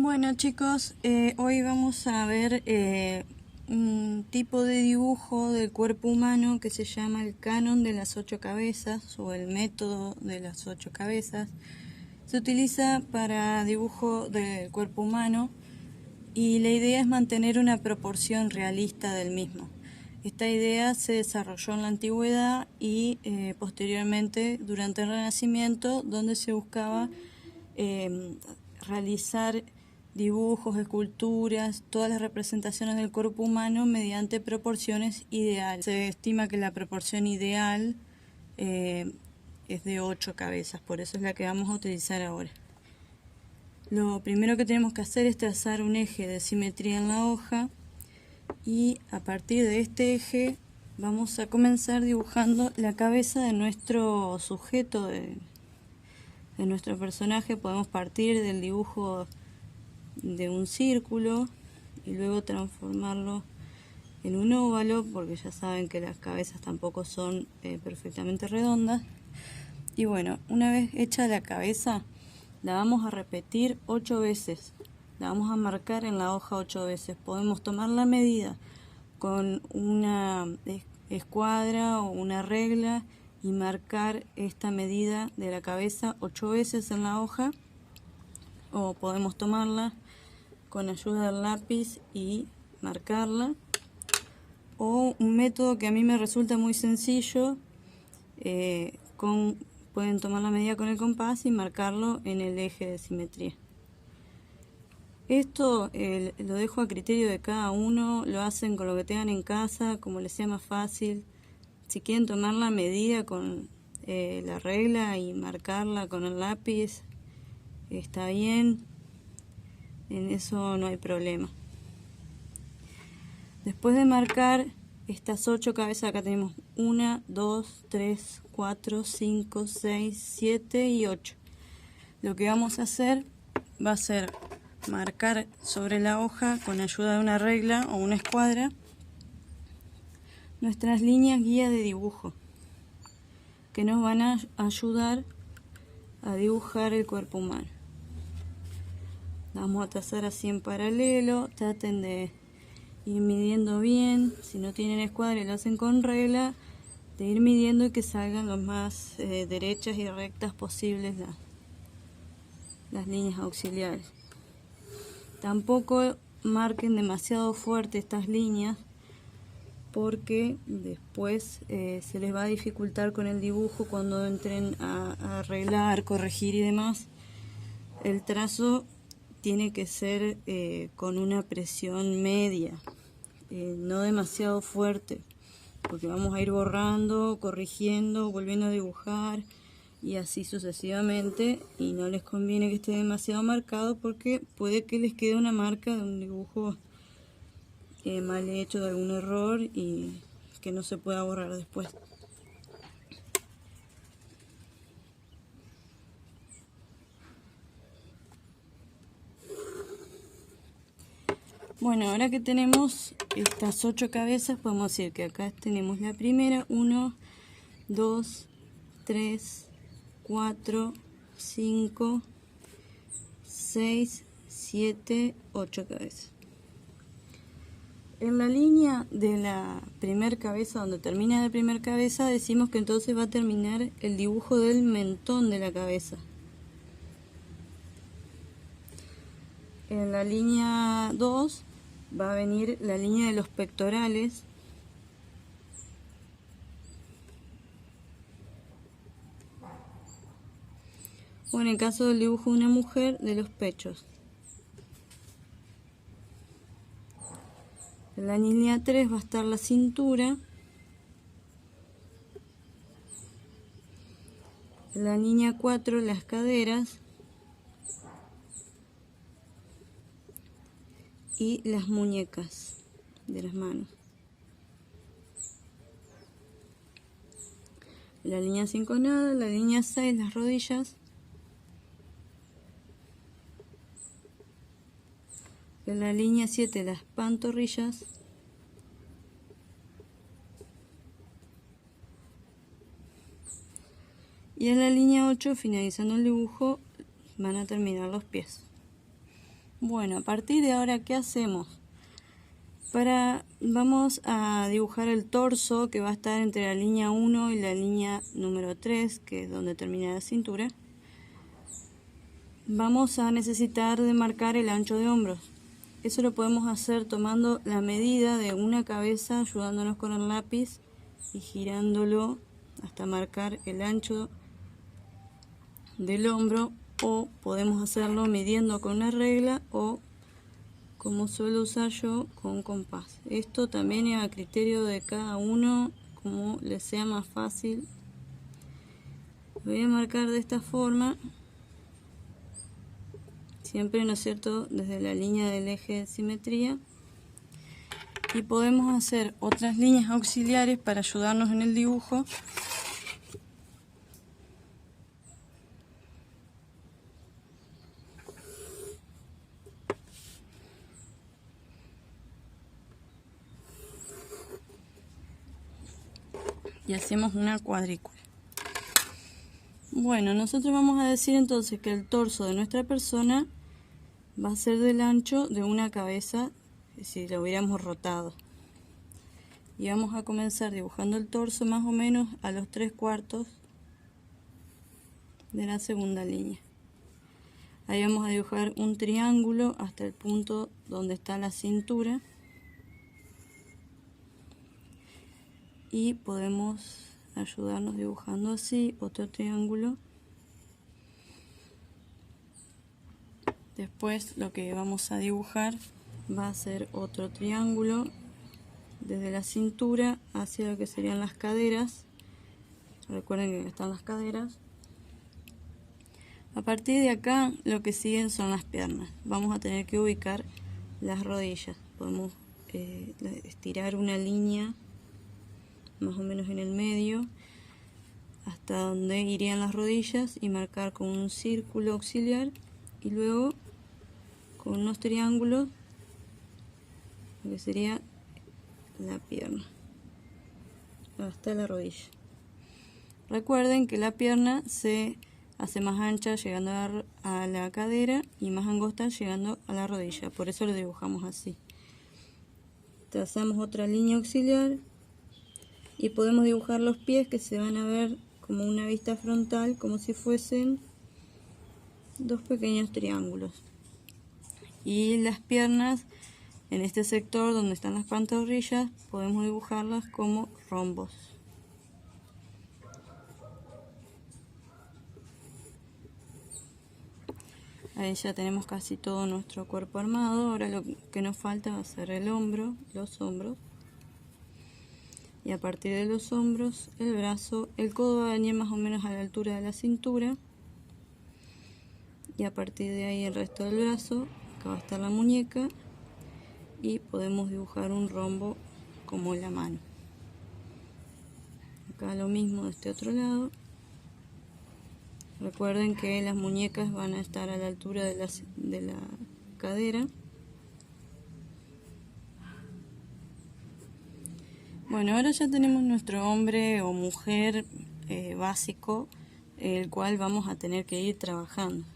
Bueno chicos, hoy vamos a ver un tipo de dibujo del cuerpo humano que se llama el canon de las 8 cabezas o el método de las 8 cabezas. Se utiliza para dibujo del cuerpo humano y la idea es mantener una proporción realista del mismo. Esta idea se desarrolló en la antigüedad y posteriormente durante el Renacimiento, donde se buscaba realizar dibujos, esculturas, todas las representaciones del cuerpo humano mediante proporciones ideales. Se estima que la proporción ideal es de 8 cabezas, por eso es la que vamos a utilizar ahora. Lo primero que tenemos que hacer es trazar un eje de simetría en la hoja y a partir de este eje vamos a comenzar dibujando la cabeza de nuestro sujeto, de nuestro personaje. Podemos partir del dibujo de un círculo y luego transformarlo en un óvalo, porque ya saben que las cabezas tampoco son perfectamente redondas. Y bueno, una vez hecha la cabeza, la vamos a repetir 8 veces. La vamos a marcar en la hoja 8 veces. Podemos tomar la medida con una escuadra o una regla y marcar esta medida de la cabeza 8 veces en la hoja, o podemos tomarla con ayuda del lápiz y marcarla, o un método que a mí me resulta muy sencillo, pueden tomar la medida con el compás y marcarlo en el eje de simetría. Esto lo dejo a criterio de cada uno, lo hacen con lo que tengan en casa, como les sea más fácil. Si quieren tomar la medida con la regla y marcarla con el lápiz, está bien, en eso no hay problema. Después de marcar estas 8 cabezas, acá tenemos 1, 2, 3, 4, 5, 6, 7 y 8. Lo que vamos a hacer va a ser marcar sobre la hoja con ayuda de una regla o una escuadra nuestras líneas guía de dibujo, que nos van a ayudar a dibujar el cuerpo humano. Vamos a trazar así en paralelo, traten de ir midiendo bien, si no tienen escuadra y lo hacen con regla, de ir midiendo y que salgan lo más derechas y rectas posibles las líneas auxiliares. Tampoco marquen demasiado fuerte estas líneas, porque después se les va a dificultar con el dibujo cuando entren a arreglar, corregir y demás. El trazo tiene que ser con una presión media, no demasiado fuerte, porque vamos a ir borrando, corrigiendo, volviendo a dibujar y así sucesivamente, y no les conviene que esté demasiado marcado porque puede que les quede una marca de un dibujo mal hecho, de algún error y que no se pueda borrar después. Bueno, ahora que tenemos estas 8 cabezas, podemos decir que acá tenemos la primera, 1, 2, 3, 4, 5, 6, 7, 8 cabezas. En la línea de la primera cabeza, donde termina la primera cabeza, decimos que entonces va a terminar el dibujo del mentón de la cabeza. En la línea 2 va a venir la línea de los pectorales. O en el caso del dibujo de una mujer, de los pechos. En la línea 3 va a estar la cintura. En la línea 4 las caderas. Y las muñecas de las manos. La línea 5 nada, la línea 6 las rodillas. En la línea 7 las pantorrillas. Y en la línea 8, finalizando el dibujo, van a terminar los pies. Bueno, a partir de ahora, ¿qué hacemos? Vamos a dibujar el torso, que va a estar entre la línea 1 y la línea número 3, que es donde termina la cintura. Vamos a necesitar de marcar el ancho de hombros. Eso lo podemos hacer tomando la medida de una cabeza, ayudándonos con el lápiz y girándolo hasta marcar el ancho del hombro, o podemos hacerlo midiendo con una regla o, como suelo usar yo, con un compás. Esto también es a criterio de cada uno, como les sea más fácil. Voy a marcar de esta forma, siempre, ¿no es cierto?, desde la línea del eje de simetría. Y podemos hacer otras líneas auxiliares para ayudarnos en el dibujo. Y hacemos una cuadrícula. Bueno, nosotros vamos a decir entonces que el torso de nuestra persona va a ser del ancho de una cabeza, si lo hubiéramos rotado. Y vamos a comenzar dibujando el torso más o menos a los 3/4 de la segunda línea. Ahí vamos a dibujar un triángulo hasta el punto donde está la cintura. Y podemos ayudarnos dibujando así otro triángulo. Después lo que vamos a dibujar va a ser otro triángulo desde la cintura hacia lo que serían las caderas. Recuerden que están las caderas. A partir de acá lo que siguen son las piernas. Vamos a tener que ubicar las rodillas. Podemos estirar una línea más o menos en el medio hasta donde irían las rodillas y marcar con un círculo auxiliar, y luego con unos triángulos lo que sería la pierna hasta la rodilla. Recuerden que la pierna se hace más ancha llegando a la cadera y más angosta llegando a la rodilla, por eso lo dibujamos así. Trazamos otra línea auxiliar y podemos dibujar los pies, que se van a ver como una vista frontal, como si fuesen dos pequeños triángulos. Y las piernas, en este sector donde están las pantorrillas, podemos dibujarlas como rombos. Ahí ya tenemos casi todo nuestro cuerpo armado. Ahora lo que nos falta va a ser el hombro, los hombros. Y a partir de los hombros, el brazo, el codo va a venir más o menos a la altura de la cintura. Y a partir de ahí el resto del brazo, acá va a estar la muñeca. Y podemos dibujar un rombo como la mano. Acá lo mismo de este otro lado. Recuerden que las muñecas van a estar a la altura de la cadera. Bueno, ahora ya tenemos nuestro hombre o mujer básico, el cual vamos a tener que ir trabajando.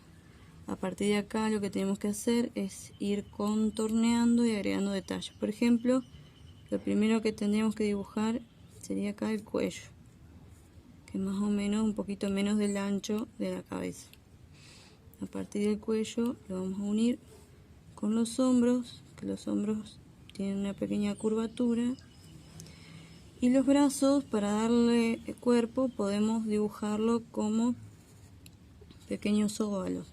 A partir de acá lo que tenemos que hacer es ir contorneando y agregando detalles. Por ejemplo, lo primero que tendríamos que dibujar sería acá el cuello, que es más o menos un poquito menos del ancho de la cabeza. A partir del cuello lo vamos a unir con los hombros, que los hombros tienen una pequeña curvatura. Y los brazos, para darle cuerpo, podemos dibujarlo como pequeños óvalos,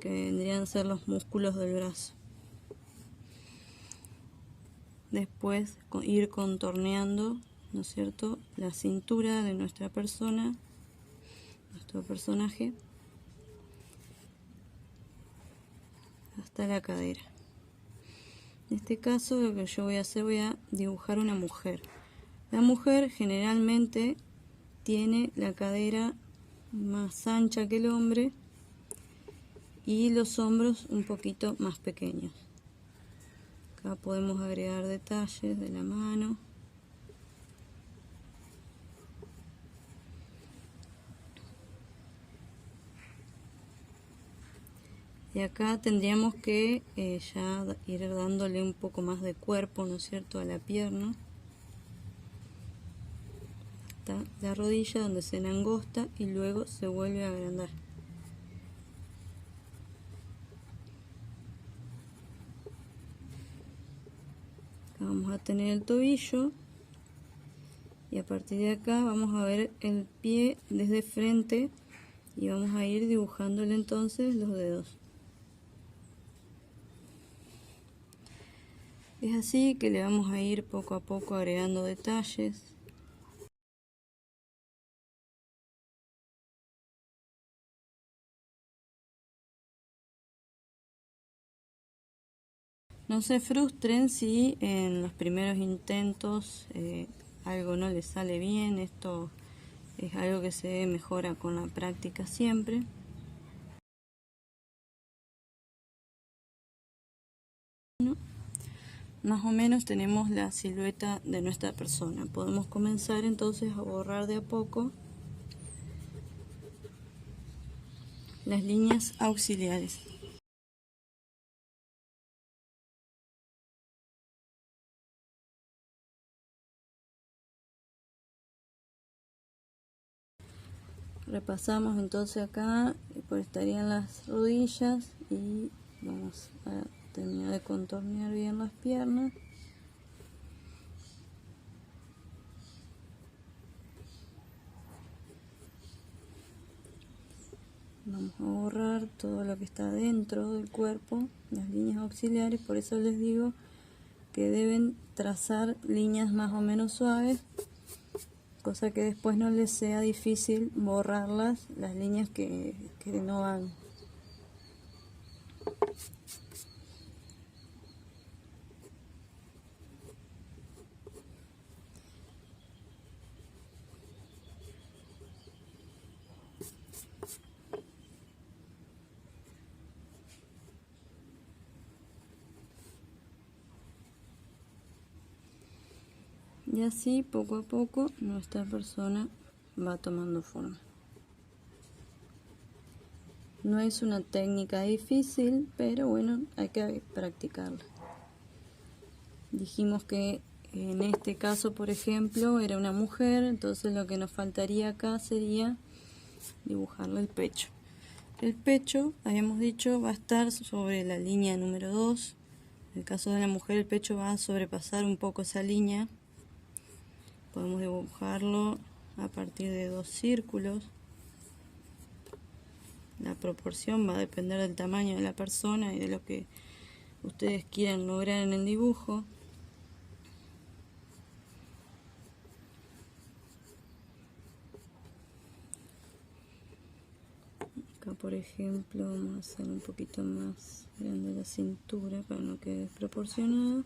que vendrían a ser los músculos del brazo. Después ir contorneando, ¿no es cierto?, la cintura de nuestra persona, nuestro personaje, hasta la cadera. En este caso lo que yo voy a hacer, voy a dibujar una mujer. La mujer generalmente tiene la cadera más ancha que el hombre y los hombros un poquito más pequeños. Acá podemos agregar detalles de la mano. Y acá tendríamos que ya ir dándole un poco más de cuerpo, ¿no es cierto?, a la pierna. Hasta la rodilla donde se angosta y luego se vuelve a agrandar. Acá vamos a tener el tobillo. Y a partir de acá vamos a ver el pie desde frente y vamos a ir dibujándole entonces los dedos. Es así que le vamos a ir poco a poco agregando detalles. No se frustren si en los primeros intentos algo no les sale bien. Esto es algo que se mejora con la práctica siempre. Más o menos tenemos la silueta de nuestra persona. Podemos comenzar entonces a borrar de a poco las líneas auxiliares. Repasamos entonces acá, pues estarían las rodillas y vamos a terminar de contornear bien las piernas. Vamos a borrar todo lo que está dentro del cuerpo, las líneas auxiliares, por eso les digo que deben trazar líneas más o menos suaves, cosa que después no les sea difícil borrarlas, las líneas que no van. Y así poco a poco nuestra persona va tomando forma. No es una técnica difícil, pero bueno, hay que practicarla. Dijimos que en este caso, por ejemplo, era una mujer, entonces lo que nos faltaría acá sería dibujarle el pecho. El pecho, habíamos dicho, va a estar sobre la línea número 2. En el caso de la mujer, el pecho va a sobrepasar un poco esa línea. Podemos dibujarlo a partir de 2 círculos. La proporción va a depender del tamaño de la persona y de lo que ustedes quieran lograr en el dibujo. Acá, por ejemplo, vamos a hacer un poquito más grande la cintura para no quede desproporcionada.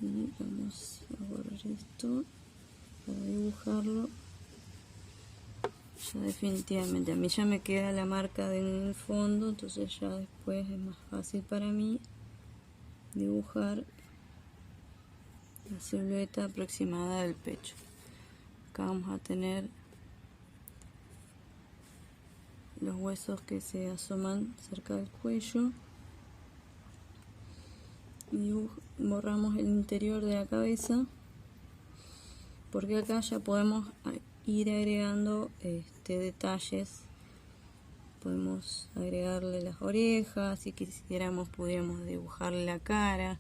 Y vamos a borrar esto para dibujarlo. Ya definitivamente, a mí ya me queda la marca en el fondo, entonces ya después es más fácil para mí dibujar la silueta aproximada del pecho. Acá vamos a tener los huesos que se asoman cerca del cuello y borramos el interior de la cabeza, porque acá ya podemos ir agregando detalles. Podemos agregarle las orejas, si quisiéramos pudiéramos dibujarle la cara,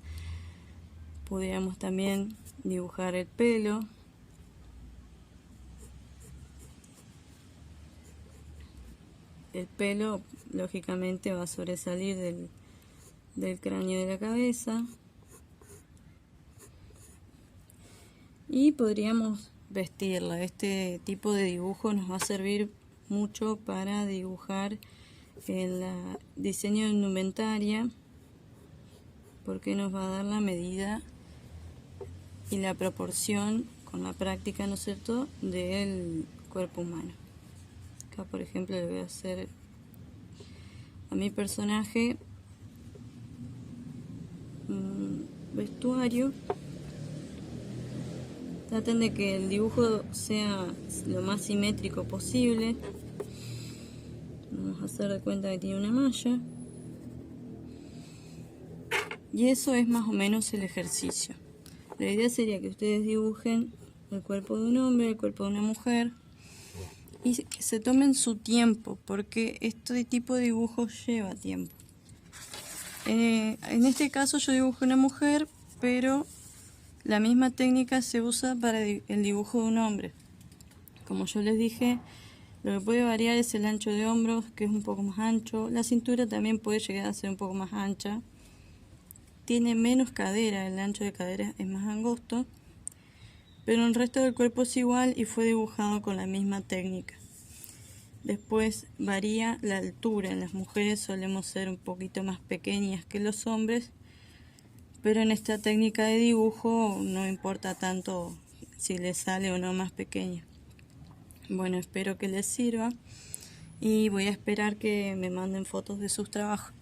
pudiéramos también dibujar el pelo. El pelo lógicamente va a sobresalir del cráneo de la cabeza. Y podríamos vestirla. Este tipo de dibujo nos va a servir mucho para dibujar el diseño de indumentaria, porque nos va a dar la medida y la proporción con la práctica, ¿no es cierto?, del cuerpo humano. Acá, por ejemplo, le voy a hacer a mi personaje un vestuario. Traten de que el dibujo sea lo más simétrico posible. Vamos a hacer de cuenta que tiene una malla. Y eso es más o menos el ejercicio. La idea sería que ustedes dibujen el cuerpo de un hombre, el cuerpo de una mujer, y que se tomen su tiempo, porque este tipo de dibujo lleva tiempo. En este caso yo dibujé una mujer, pero la misma técnica se usa para el dibujo de un hombre. Como yo les dije, lo que puede variar es el ancho de hombros, que es un poco más ancho. La cintura también puede llegar a ser un poco más ancha. Tiene menos cadera, el ancho de cadera es más angosto, pero el resto del cuerpo es igual y fue dibujado con la misma técnica. Después varía la altura. En las mujeres solemos ser un poquito más pequeñas que los hombres, pero en esta técnica de dibujo no importa tanto si les sale o no más pequeña. Bueno, espero que les sirva y voy a esperar que me manden fotos de sus trabajos.